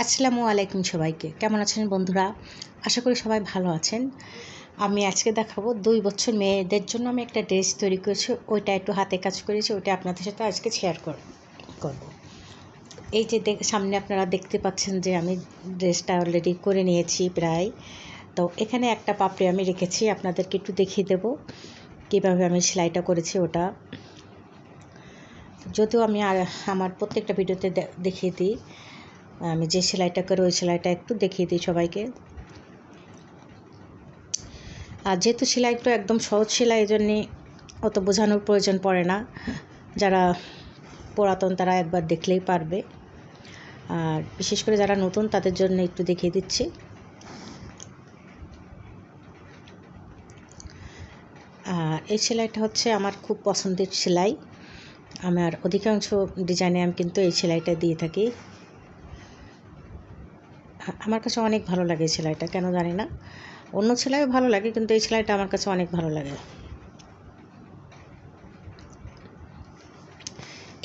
আসসালামু আলাইকুম সবাইকে। কেমন আছেন বন্ধুরা? আশা করি সবাই ভালো আছেন। আমি আজকে দেখাবো 2 বছর মেয়েদের জন্য আমি একটা ড্রেস তৈরি করেছি। ওইটা একটু হাতে কাজ করেছি, ওইটা আপনাদের সাথে আজকে শেয়ার করব। এই যে সামনে আপনারা দেখতে পাচ্ছেন যে আমি ড্রেসটা অলরেডি করে নিয়েছি প্রায়। তো এখানে একটা পাপড়ি আমি রেখেছি, আপনাদেরকে একটু দেখিয়ে দেব কীভাবে আমি সেলাইটা করেছি ওটা। যদিও আমি আমার প্রত্যেকটা ভিডিওতে দেখিয়ে দিই, আমি যে সেলাইটা করি ওই সেলাইটা একটু দেখিয়ে দিই সবাইকে। আর যেহেতু সেলাইটা একদম সহজ সেলাই, এই জন্যে অত বোঝানোর প্রয়োজন পড়ে না। যারা পুরাতন তারা একবার দেখলেই পারবে, আর বিশেষ করে যারা নতুন তাদের জন্য একটু দেখিয়ে দিচ্ছি। আর এই সেলাইটা হচ্ছে আমার খুব পছন্দের সেলাই। আমার অধিকাংশ ডিজাইনে আমি কিন্তু এই সেলাইটা দিয়ে থাকি। আমার কাছে অনেক ভালো লাগে এই সেলাইটা, কেন জানি না। অন্য সেলাইও ভালো লাগে, কিন্তু এই সেলাইটা আমার কাছে অনেক ভালো লাগে।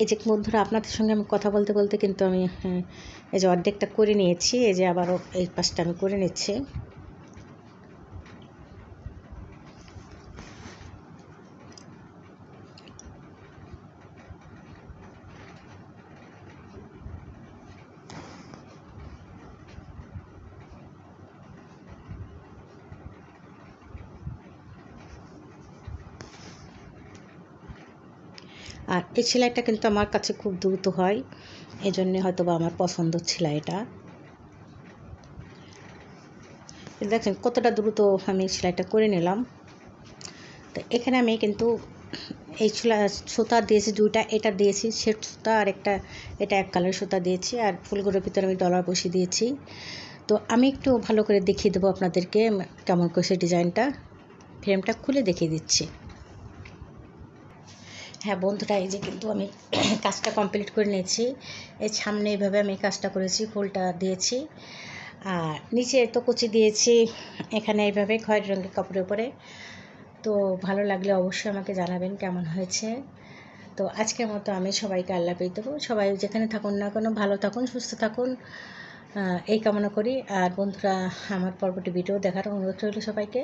এই যে বন্ধুরা, আপনাদের সঙ্গে আমি কথা বলতে বলতে কিন্তু আমি এই যে অর্ধেকটা করে নিয়েছি। এই যে আবারও এই পাশটা আমি করে নিচ্ছি। আর এই সেলাইটা কিন্তু আমার কাছে খুব দ্রুত হয়, এই জন্যে হয়তো বা আমার পছন্দ সেলাইটা। দেখেন কতটা দ্রুত আমি সেলাইটা করে নিলাম। তো এখানে আমি কিন্তু এই সুতা দিয়েছি দুইটা, এটা দিয়েছি সেট সুতা, আর একটা এটা এক কালার সুতা দিয়েছি, আর ফুলগুলোর ভিতরে আমি ডলার বসিয়ে দিয়েছি। তো আমি একটু ভালো করে দেখিয়ে দেবো আপনাদেরকে কেমন করেছে ডিজাইনটা। ফ্রেমটা খুলে দেখিয়ে দিচ্ছি। হ্যাঁ বন্ধুরা, এই যে কিন্তু আমি কাজটা কমপ্লিট করে নিয়েছি। এই সামনে এইভাবে আমি কাজটা করেছি, ফুলটা দিয়েছি, আর নিচে তো কুচি দিয়েছি এখানে এইভাবে খয়েরি রঙের কাপড়ের উপরে। তো ভালো লাগলে অবশ্যই আমাকে জানাবেন কেমন হয়েছে। তো আজকের মতো আমি সবাইকে আল্লাহ হাফেজ দেবো। সবাই যেখানে থাকুন না কেন ভালো থাকুন, সুস্থ থাকুন, এই কামনা করি। আর বন্ধুরা, আমার পরবর্তী ভিডিও দেখার অনুরোধ রইল সবাইকে।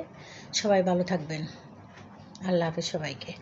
সবাই ভালো থাকবেন। আল্লাহ হাফেজ সবাইকে।